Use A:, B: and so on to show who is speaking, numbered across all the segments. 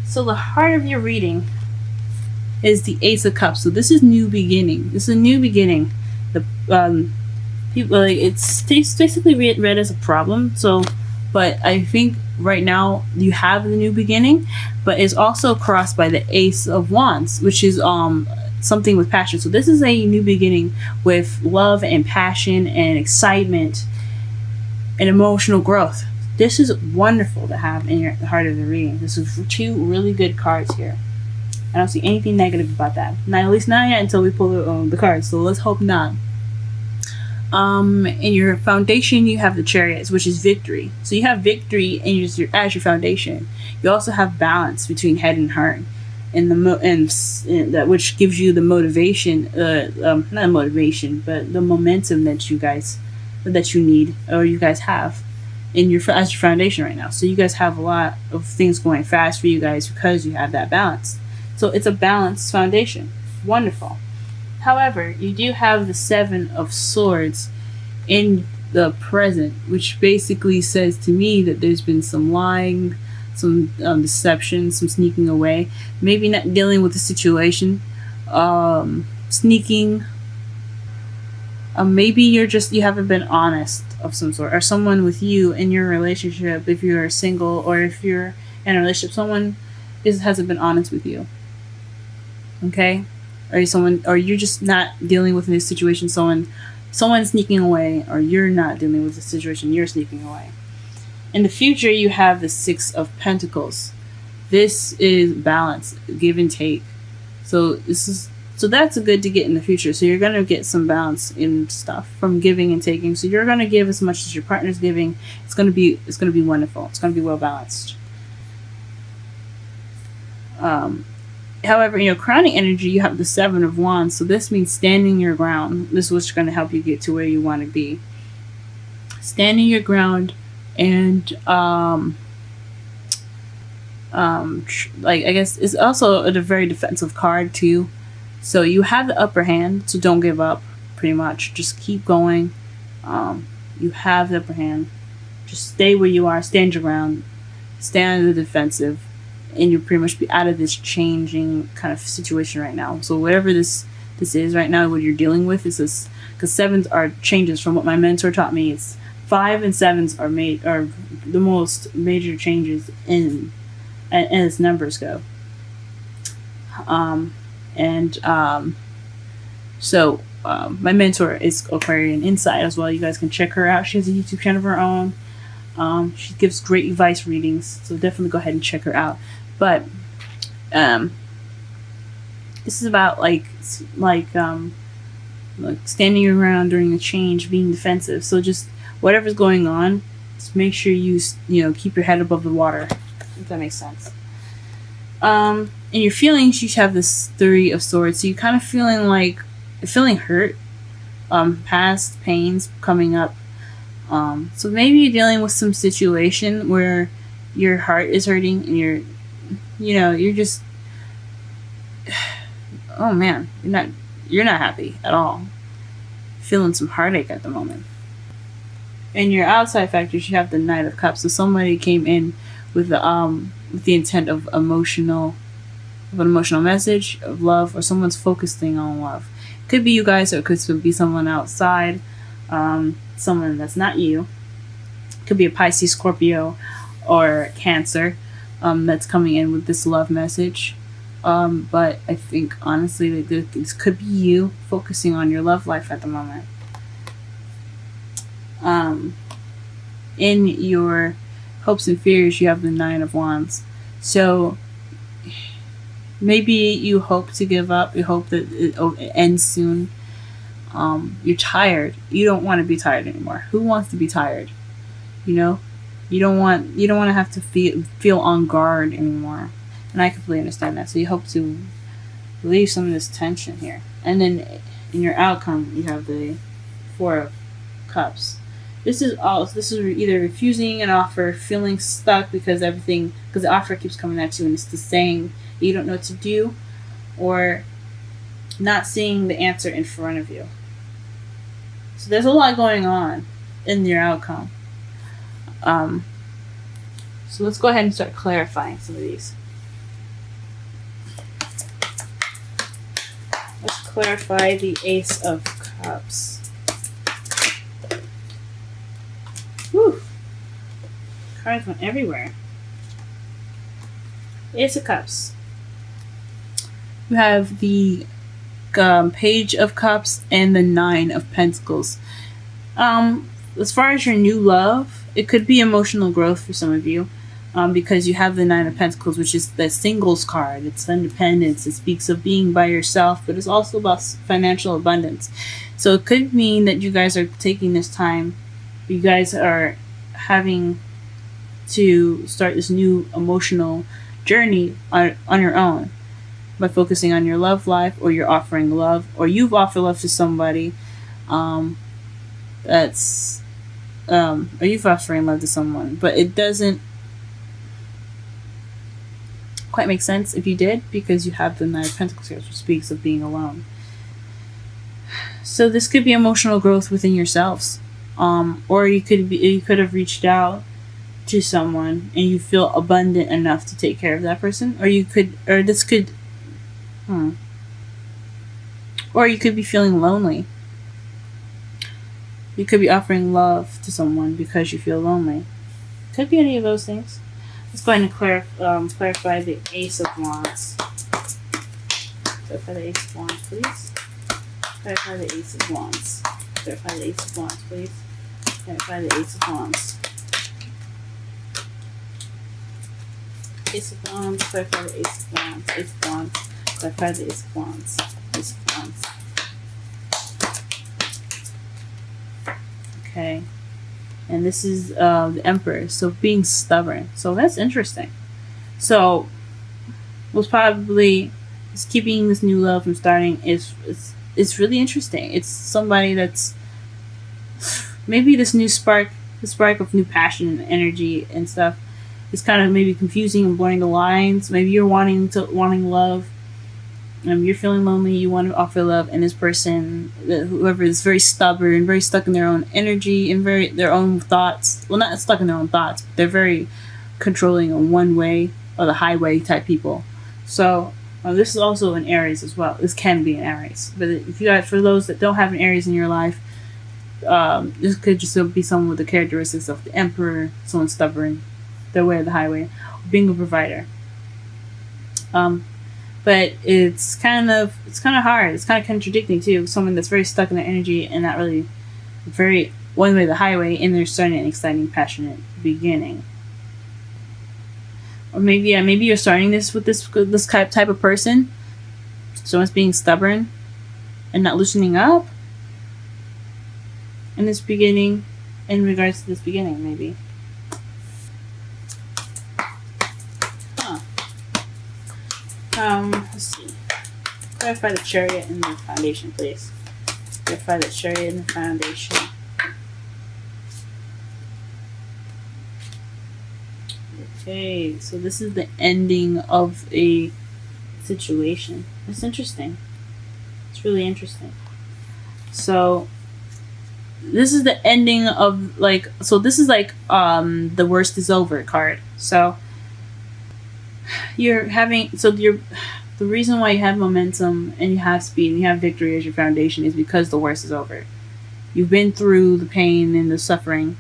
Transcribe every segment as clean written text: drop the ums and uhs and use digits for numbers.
A: So the heart of your reading is the Ace of Cups. So this is new beginning. This is a new beginning. The people, like, it's basically read as a problem. So, but I think right now you have the new beginning, but it's also crossed by the Ace of Wands, which is something with passion. So this is a new beginning with love and passion and excitement and emotional growth. This is wonderful to have in the heart of the reading. This is two really good cards here. I don't see anything negative about that. Not, at least not yet, until we pull the cards. So let's hope not. In your foundation, you have the Chariots, which is victory. So you have victory as your foundation. You also have balance between head and heart, and that which gives you the motivation. Not motivation, but the momentum that you need, or you guys have as your foundation right now. So you guys have a lot of things going fast for you guys because you have that balance. So it's a balanced foundation. Wonderful. However, you do have the Seven of Swords in the present, which basically says to me that there's been some lying, some deception, some sneaking away, maybe not dealing with the situation, sneaking. Maybe you haven't been honest of some sort, or someone with you in your relationship, if you're single or if you're in a relationship, someone hasn't been honest with you. Okay? Or you're just not dealing with this situation, someone sneaking away, or you're not dealing with the situation, you're sneaking away. In the future, you have the Six of Pentacles. This is balance, give and take. So that's good to get in the future. So you're gonna get some balance in stuff from giving and taking. So you're gonna give as much as your partner's giving. It's gonna be wonderful. It's gonna be well balanced. However, in your crowning energy, you have the Seven of Wands. So this means standing your ground. This is what's going to help you get to where you want to be. Standing your ground, and I guess it's also a very defensive card too. So you have the upper hand. So don't give up. Pretty much, just keep going. You have the upper hand. Just stay where you are. Stand your ground. Stand on the defensive. And you'll pretty much be out of this changing kind of situation right now. So whatever this is right now, what you're dealing with is this, because sevens are changes. From what my mentor taught me, it's 5 and 7s are the most major changes as numbers go. So my mentor is Aquarian Insight as well. You guys can check her out. She has a YouTube channel of her own. She gives great advice readings, so definitely go ahead and check her out. But this is about like standing your ground during the change, being defensive. So just whatever's going on, just make sure you keep your head above the water, if that makes sense. In your feelings, you have this Three of Swords. So you're kind of feeling hurt, past pains coming up. So maybe you're dealing with some situation where your heart is hurting and you're just, oh man, you're not happy at all. Feeling some heartache at the moment. In your outside factors, you have the Knight of Cups. So somebody came in with the intent of an emotional message of love, or someone's focusing on love. Could be you guys, or it could be someone outside. Someone that's not you. Could be a Pisces, Scorpio, or Cancer that's coming in with this love message. But I think honestly that this could be you focusing on your love life at the moment. In your hopes and fears, you have the Nine of Wands. So maybe you hope to give up. You hope that it ends soon. You're tired. You don't want to be tired anymore. Who wants to be tired? You don't want to have to feel on guard anymore. And I completely understand that. So you hope to relieve some of this tension here. And then in your outcome, you have the Four of Cups. This is either refusing an offer, feeling stuck because the offer keeps coming at you and it's the saying you don't know what to do, or not seeing the answer in front of you. So there's a lot going on in your outcome. So let's go ahead and start clarifying some of these. clarify the Ace of Cups. Whew. Cards went everywhere. Ace of Cups. You have the Page of Cups and the Nine of Pentacles. As far as your new love, it could be emotional growth for some of you, because you have the Nine of Pentacles, which is the singles card. It's independence. It speaks of being by yourself, but it's also about financial abundance. So it could mean that you guys are taking this time. You guys are having to start this new emotional journey on your own, by focusing on your love life, or you're offering love, or you've offered love to somebody. Or you've offering love to someone, but it doesn't quite make sense if you did, because you have the Nine of Pentacles here, which speaks of being alone. So this could be emotional growth within yourselves, or you could have reached out to someone and you feel abundant enough to take care of that person, or you could be feeling lonely. You could be offering love to someone because you feel lonely. Could be any of those things. Let's go ahead and clarify the Ace of Wands. Clarify the Ace of Wands, please. Clarify the Ace of Wands. Clarify the Ace of Wands, please. Clarify the Ace of Wands. Ace of Wands. Clarify the Ace of Wands. Ace of Wands. Clarify the Ace of Wands. Ace of Wands. Okay. And this is the Emperor. So being stubborn. So that's interesting. So what's probably is keeping this new love from starting is really interesting. It's somebody that's maybe this new spark, the spark of new passion and energy and stuff is kind of maybe confusing and blurring the lines. Maybe you're wanting love. You're feeling lonely, you want to offer love, and this person, whoever is very stubborn, very stuck in their own energy and their own thoughts. Well, not stuck in their own thoughts, but they're very controlling on one way or the highway type people. So this is also an Aries as well. This can be an Aries, but if you for those that don't have an Aries in your life, this could just be someone with the characteristics of the Emperor, someone stubborn, their way or the highway, being a provider. But it's kind of hard. It's kind of contradicting too. Someone that's very stuck in their energy and not really very one way the highway, and they're starting an exciting, passionate beginning. Or maybe you're starting this with this type of person. Someone's being stubborn and not loosening up in this beginning. In regards to this beginning, maybe. Let's see. Clarify the Chariot and the Foundation, please. Clarify the Chariot and the Foundation. Okay, so this is the ending of a situation. It's interesting. It's really interesting. So this is the ending of this is the worst is over card. So the reason why you have momentum and you have speed and you have victory as your foundation is because the worst is over. You've been through the pain and the suffering,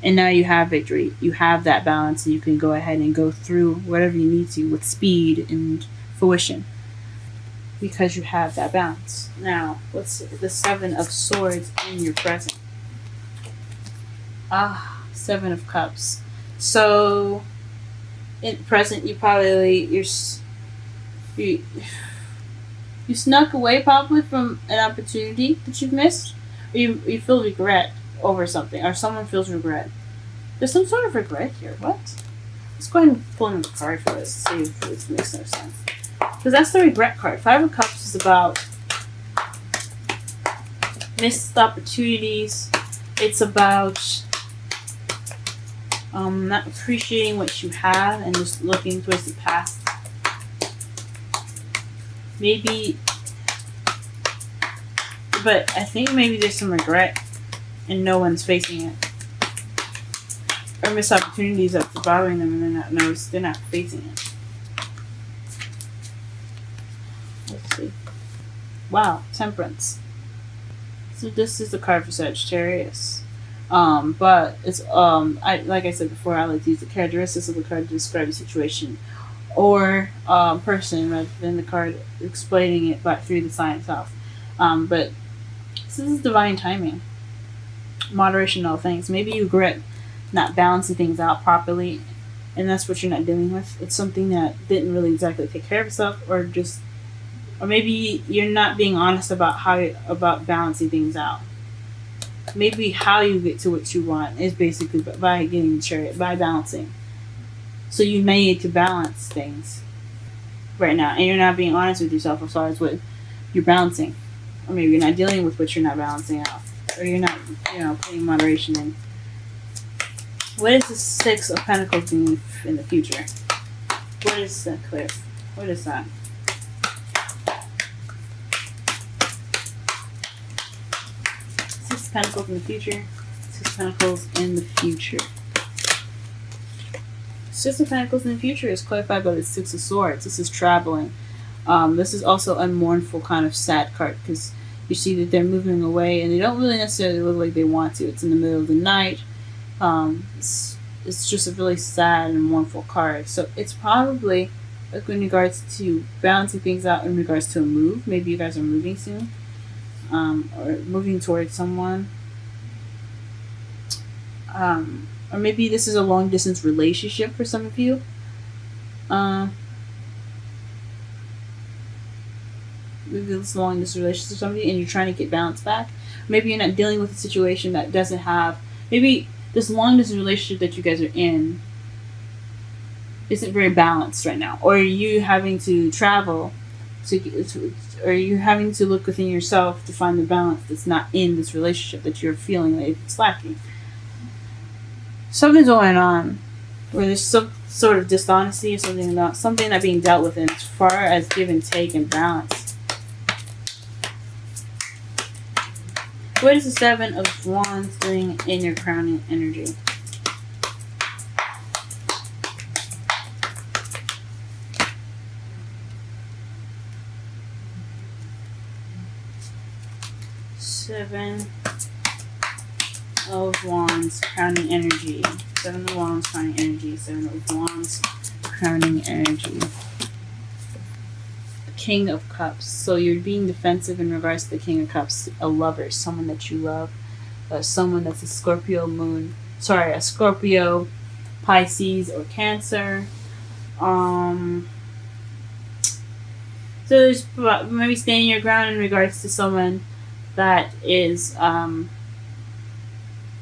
A: and now you have victory. You have that balance, and you can go ahead and go through whatever you need to with speed and fruition because you have that balance. Now, what's the Seven of Swords in your present? Seven of Cups. So in present, you snuck away probably from an opportunity that you've missed, or you feel regret over something, or someone feels regret. There's some sort of regret here. What? Let's go ahead and pull another card for this. See if this makes no sense. Because that's the regret card. Five of Cups is about missed opportunities. It's about not appreciating what you have and just looking towards the past. Maybe, but I think maybe there's some regret and no one's facing it. Or missed opportunities that's bothering them and they're not facing it. Let's see. Wow, Temperance. So this is the card for Sagittarius. But it's I like I said before, I like to use the characteristics of the card to describe the situation or person rather than the card explaining it but through the sign itself. But this is divine timing, moderation in all things. Maybe you regret not balancing things out properly, and that's what you're not dealing with. It's something that didn't really exactly take care of itself, or maybe you're not being honest about about balancing things out. Maybe how you get to what you want is basically by getting the chariot, by balancing. So you may need to balance things right now, and you're not being honest with yourself as far as what you're balancing, or maybe you're not dealing with what you're not balancing out, or you're not, putting moderation in. What is the Six of Pentacles mean in the future? What is that, Cliff? What is that? Six of Pentacles in the future. Six of Pentacles in the future. Six of Pentacles in the future is clarified by the Six of Swords. This is traveling. This is also a mournful kind of sad card because you see that they're moving away and they don't really necessarily look like they want to. It's in the middle of the night. It's just a really sad and mournful card. So it's probably like in regards to balancing things out in regards to a move. Maybe you guys are moving soon, or moving towards someone. Or maybe this is a long distance relationship for some of you. Maybe this is a long distance relationship for some of you and you're trying to get balance back. Maybe you're not dealing with a situation that doesn't have, maybe this long distance relationship that you guys are in isn't very balanced right now. Or you having to travel or you're having to look within yourself to find the balance that's not in this relationship that you're feeling like it's lacking. Something's going on where there's some sort of dishonesty or something not being dealt with in as far as give and take and balance. What is the Seven of Wands doing in your crowning energy? Seven of Wands, crowning energy. Seven of Wands, crowning energy. Seven of Wands, crowning energy. King of Cups. So you're being defensive in regards to the King of Cups. A lover, someone that you love. Someone that's a Scorpio a Scorpio, Pisces, or Cancer. So there's maybe standing your ground in regards to someone that is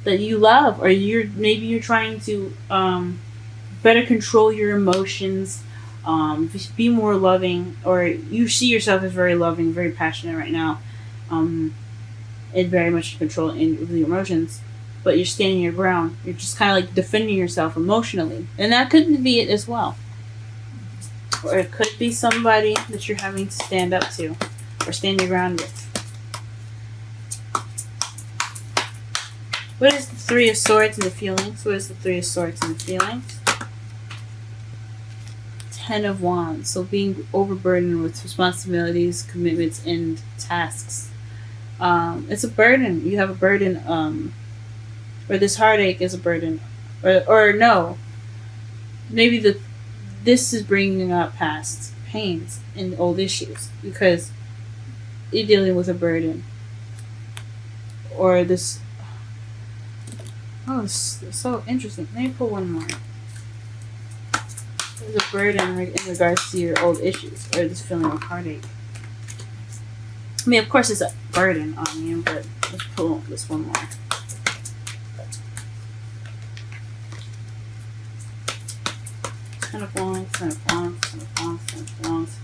A: that you love, or you're trying to better control your emotions, be more loving, or you see yourself as very loving, very passionate right now, and very much in control with your emotions, but you're standing your ground. You're just kind of like defending yourself emotionally, and that could be it as well. Or it could be somebody that you're having to stand up to or stand your ground with. What is the Three of Swords and the feelings? What is the Three of Swords and the feelings? Ten of Wands. So being overburdened with responsibilities, commitments, and tasks. It's a burden. You have a burden, or this heartache is a burden. Or no. Maybe this is bringing up past pains and old issues because you're dealing with a burden. Or this... Oh, it's so interesting. Let me pull one more. There's a burden in regards to your old issues or this feeling of heartache. I mean, of course, it's a burden on you, but let's pull this one more. Ten of Wands, Ten of Wands, Ten of Wands, Ten of Wands,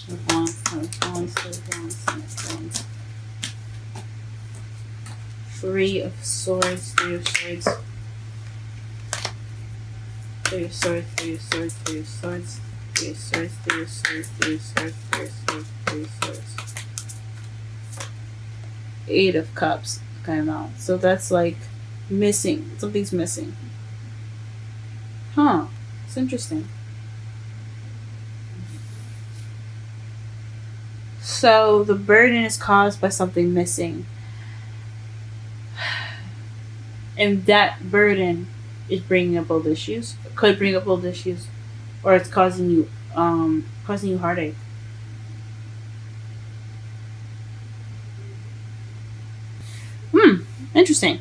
A: Ten of Wands, Ten of Wands, Ten of Wands, Ten of Wands. Three of Swords, Three of Swords. Three of Swords, Three of Swords, Three of Swords, Three of Swords, Three of Swords, Three of Swords, Three of Swords, Three of Swords. Eight of Cups came out. So that's like missing. Something's missing. Huh. It's interesting. So the burden is caused by something missing. And that burden is bringing up old issues. Could bring up old issues. Or it's causing you heartache. Interesting.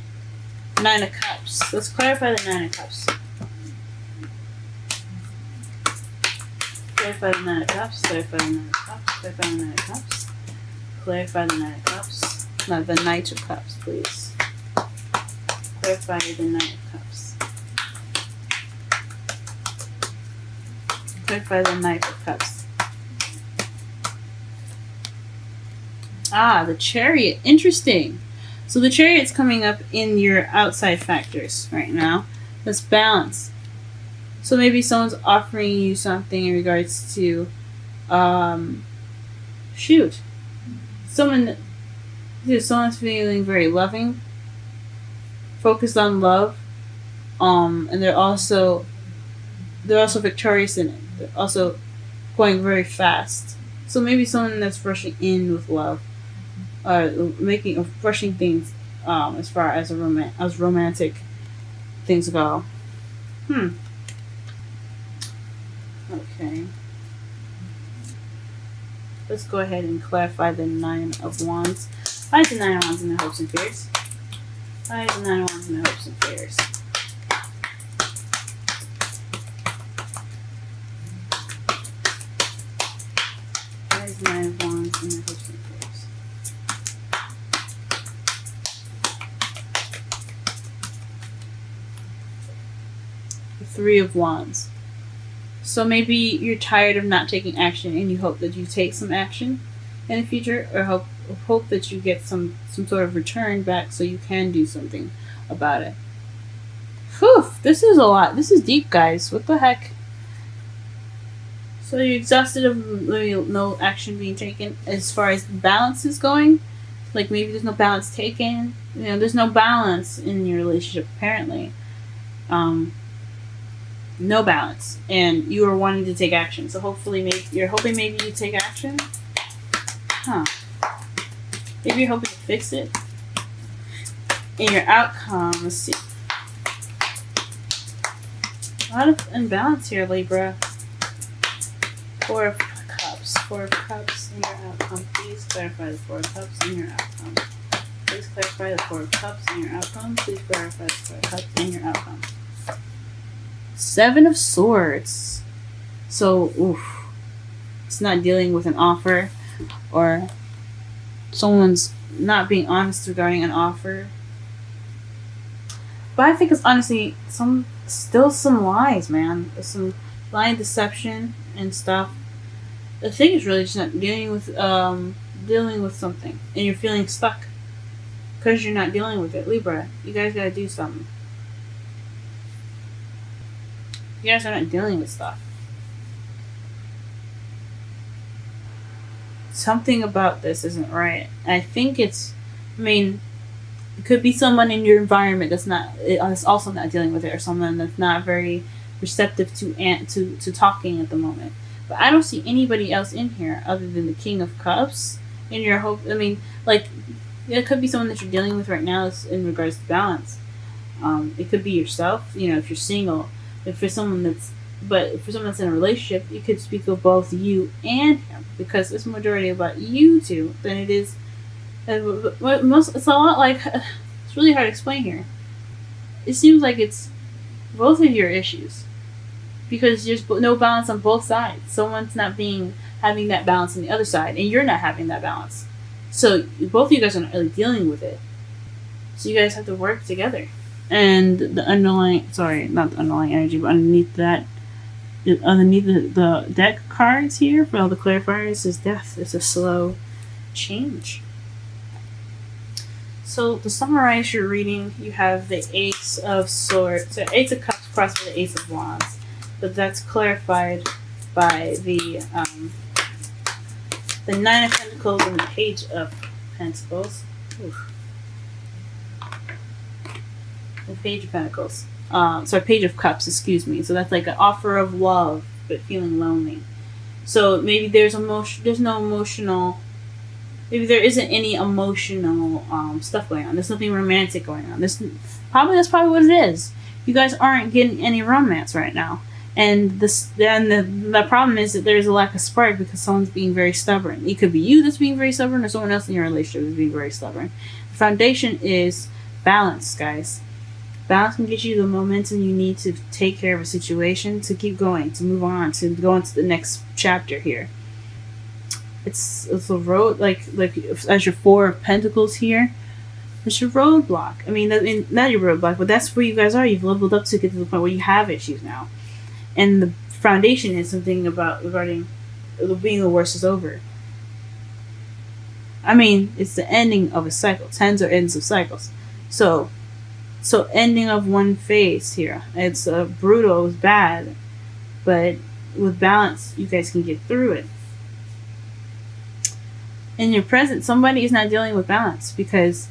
A: Nine of Cups. Let's clarify the Nine of Cups. Clarify the Nine of Cups. Clarify the Nine of Cups. Clarify the Nine of Cups. Clarify the Nine of Cups. No, the Knight of Cups, please. Clarify the Knight of Cups. Clarify the Knight of Cups. Ah, the Chariot. Interesting. So the Chariot's coming up in your outside factors right now. Let's balance. So maybe someone's offering you something in regards to, someone's feeling very loving, focused on love, and they're also victorious in it. They're also going very fast. So maybe someone that's rushing in with love, rushing things, as far as as romantic things go. Okay. Let's go ahead and clarify the Nine of Wands. Why is the Nine of Wands in the hopes and fears? Why is the Nine of Wands in the hopes and fears? Why is the Nine of Wands in the hopes and fears? The Three of Wands. So maybe you're tired of not taking action and you hope that you take some action in the future, or hope that you get some sort of return back so you can do something about it. Whew, this is a lot. This is deep, guys. What the heck? So you're exhausted of no action being taken as far as balance is going. Like maybe there's no balance taken. There's no balance in your relationship apparently. No balance, and you are wanting to take action. So hopefully, you're hoping maybe you take action. Maybe you're hoping to fix it. And your outcome, let's see. A lot of imbalance here, Libra. Four of Cups. Four of Cups in your outcome. Please clarify the Four of Cups in your outcome. Please clarify the Four of Cups in your outcome. Please clarify the Four of Cups in your outcome. Seven of Swords. So, it's not dealing with an offer, or someone's not being honest regarding an offer. But I think it's honestly still some lies, man. There's some lying, deception and stuff. The thing is really just not dealing with something, and you're feeling stuck because you're not dealing with it. Libra, you guys gotta do something. You guys are not dealing with stuff. Something about this isn't right. I think it could be someone in your environment that's also not dealing with it, or someone that's not very receptive to talking at the moment. But I don't see anybody else in here other than the King of Cups in your hope. It could be someone that you're dealing with right now in regards to balance. It could be yourself, if you're single. For someone that's in a relationship, you could speak of both you and him, because it's majority about you two than it is. It's a lot like, it's really hard to explain here. It seems like it's both of your issues, because there's no balance on both sides. Someone's not having that balance on the other side, and you're not having that balance. So both of you guys are not really dealing with it. So you guys have to work together. And the not the underlying energy, but underneath the deck cards here for all the clarifiers is death. It's a slow change. So to summarize your reading, you have the Ace of Swords, so Ace of Cups crossed with the Ace of Wands, but that's clarified by the Nine of Pentacles and the Page of Pentacles. Oof. The Page of Pentacles. Page of Cups, excuse me. So that's like an offer of love, but feeling lonely. So maybe there's no emotional maybe there isn't any emotional stuff going on. There's nothing romantic going on. That's probably what it is. You guys aren't getting any romance right now. And the problem is that there's a lack of spark because someone's being very stubborn. It could be you that's being very stubborn, or someone else in your relationship is being very stubborn. The foundation is balance, guys. Balance can get you the momentum you need to take care of a situation, to keep going, to move on, to go into the next chapter here. It's a road, like as your Four of Pentacles here. It's your roadblock. I mean, not your roadblock, but that's where you guys are. You've leveled up to get to the point where you have issues now. And the foundation is something regarding being the worst is over. I mean, it's the ending of a cycle. Tens are ends of cycles. So ending of one phase here. It's brutal, it's bad, but with balance, you guys can get through it. In your present, somebody is not dealing with balance because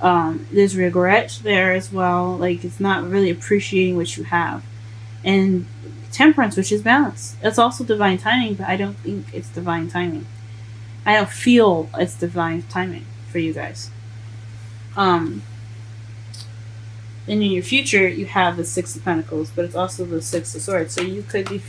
A: there's regret there as well. Like, it's not really appreciating what you have. And Temperance, which is balance. That's also divine timing, but I don't think it's divine timing. I don't feel it's divine timing for you guys. And in your future, you have the Six of Pentacles, but it's also the Six of Swords. So you could be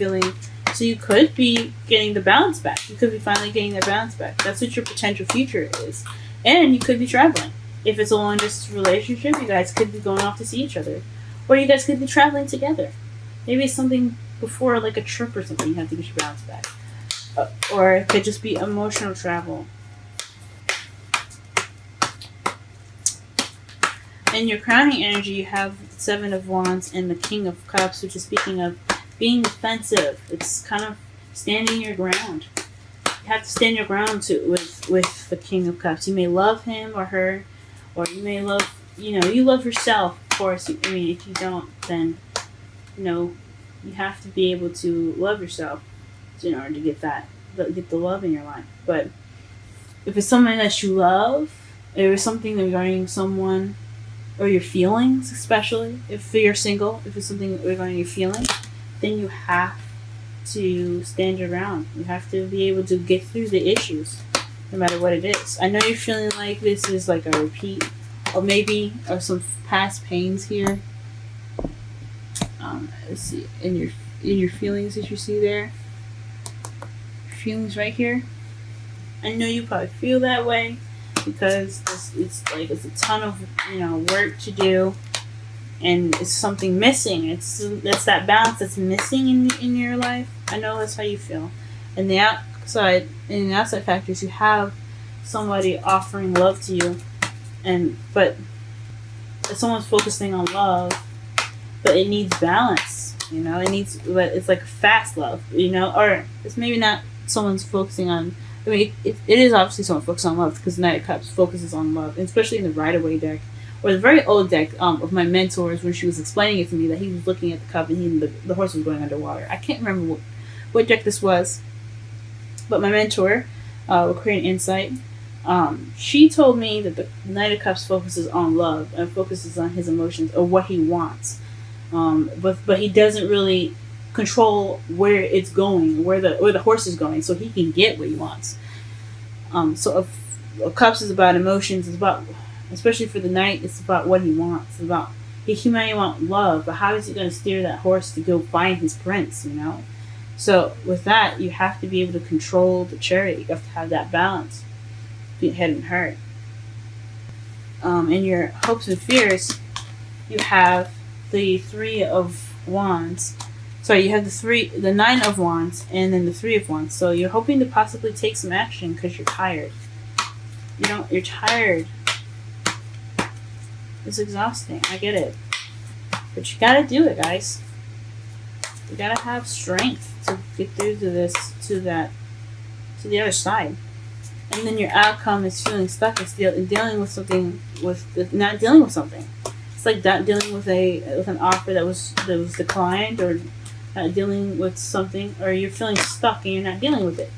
A: getting the balance back. You could be finally getting the balance back. That's what your potential future is. And you could be traveling. If it's a long distance relationship, you guys could be going off to see each other. Or you guys could be traveling together. Maybe it's something before, like a trip or something, you have to get your balance back. Or it could just be emotional travel. In your crowning energy, you have the Seven of Wands and the King of Cups, which is speaking of being defensive. It's kind of standing your ground. You have to stand your ground with the King of Cups. You may love him or her, or you may love, you love yourself, of course. I mean, if you don't, then, you have to be able to love yourself in order to get the love in your life. But if it's someone that you love, if it's something regarding someone or your feelings, especially if you're single, if it's something regarding your feelings, then you have to stand your ground. You have to be able to get through the issues, no matter what it is. I know you're feeling like this is like a repeat, or maybe some past pains here. Let's see, in your feelings that you see there, feelings right here. I know you probably feel that way because it's a ton of work to do, and it's something missing. That's that balance that's missing in your life. I know that's how you feel. In the outside factors, you have somebody offering love to you, but if someone's focusing on love, but it needs balance. But it's like fast love. Or it's maybe not someone's focusing on. I mean, it is obviously someone focused on love because the Knight of Cups focuses on love, and especially in the Rider-Waite deck, or the very old deck of my mentors when she was explaining it to me that he was looking at the cup and the horse was going underwater. I can't remember what deck this was, but my mentor, Aquarian Insight, she told me that the Knight of Cups focuses on love and focuses on his emotions or what he wants, but he doesn't really control where it's going, where the horse is going, so he can get what he wants. So if Cups is about emotions, it's about, especially for the Knight, it's about what he wants. It's about he might want love, but how is he going to steer that horse to go find his prince? So with that, you have to be able to control the chariot. You have to have that balance, be head and heart. In your hopes and fears, you have the Three of Wands. Sorry, you have the Nine of Wands and then the Three of Wands. So you're hoping to possibly take some action because you're tired. You're tired. It's exhausting. I get it. But you gotta do it, guys. You gotta have strength to get through to the other side. And then your outcome is feeling stuck. It's dealing with something, not dealing with something. It's like not dealing with an offer that was declined, or not dealing with something, or you're feeling stuck and you're not dealing with it.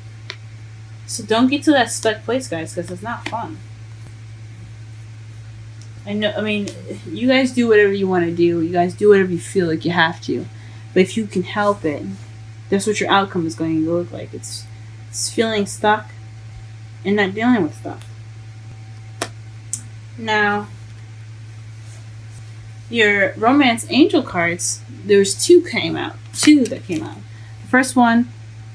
A: So don't get to that stuck place, guys, because it's not fun. I mean, you guys do whatever you want to do. You guys do whatever you feel like you have to. But if you can help it, that's what your outcome is going to look like. It's feeling stuck and not dealing with stuff. Now, your romance angel cards, there's two that came out. The first one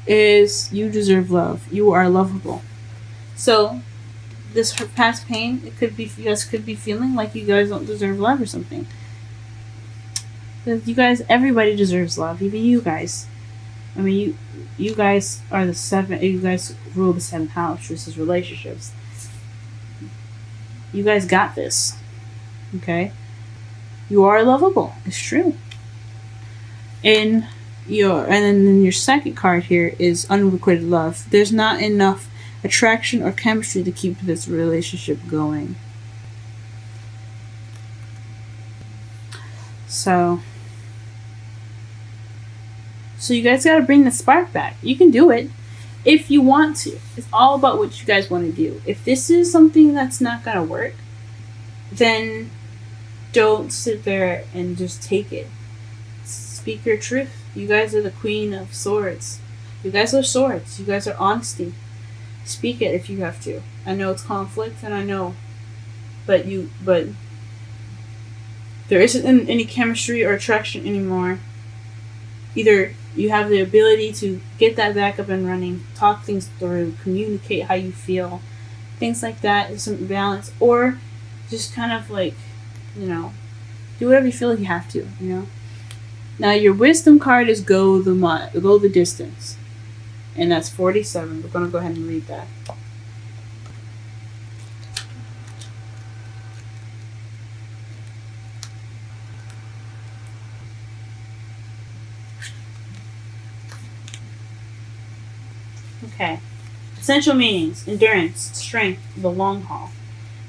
A: is you deserve love. You are lovable. So this past pain, it could be, you guys could be feeling like you guys don't deserve love or something. Because you guys, everybody deserves love, even you guys. I mean, you guys are the seventh. You guys rule the seventh house, which is relationships. You guys got this, okay? You are lovable. It's true. And then your second card here is unrequited love. There's not enough attraction or chemistry to keep this relationship going. So you guys got to bring the spark back. You can do it if you want to. It's all about what you guys want to do. If this is something that's not going to work, then don't sit there and just take it. Speak your truth. You guys are the Queen of Swords. You guys are swords. You guys are honesty. Speak it if you have to. I know it's conflict, and I know, but there isn't any chemistry or attraction anymore. Either you have the ability to get that back up and running, talk things through, communicate how you feel, things like that, is some balance, or just kind of like, do whatever you feel like you have to, Now your wisdom card is go the distance, and that's 47. We're gonna go ahead and read that. Okay. Essential meanings: endurance, strength, the long haul.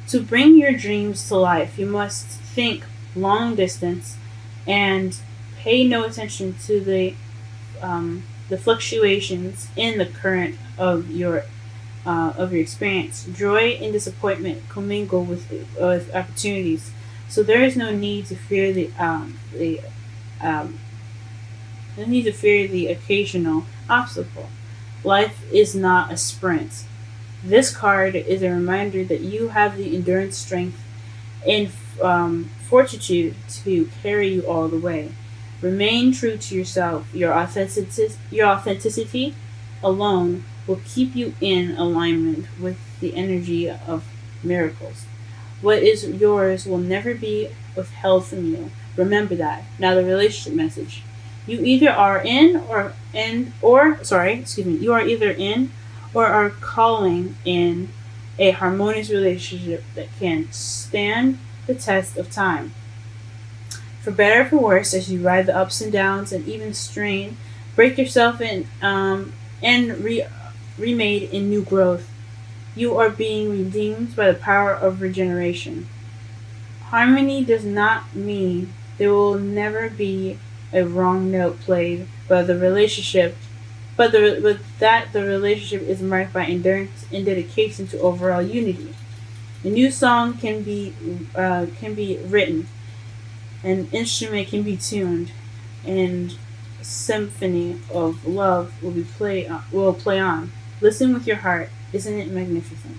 A: To bring your dreams to life, you must think long distance and pay no attention to the fluctuations in the current of your experience. Joy and disappointment commingle with opportunities, so there is no need to fear the occasional obstacle. Life is not a sprint. This card is a reminder that you have the endurance, strength, and fortitude to carry you all the way. Remain true to yourself. Your authenticity alone will keep you in alignment with the energy of miracles. What is yours will never be withheld from you. Remember that. Now the relationship message. You either are you are either in or are calling in a harmonious relationship that can stand the test of time. For better or for worse, as you ride the ups and downs and even strain, break yourself and remade in new growth, you are being redeemed by the power of regeneration. Harmony does not mean there will never be a wrong note played by the relationship, but that the relationship is marked by endurance and dedication to overall unity. A new song can be written, an instrument can be tuned, and a symphony of love will play on. Listen with your heart. Isn't it magnificent?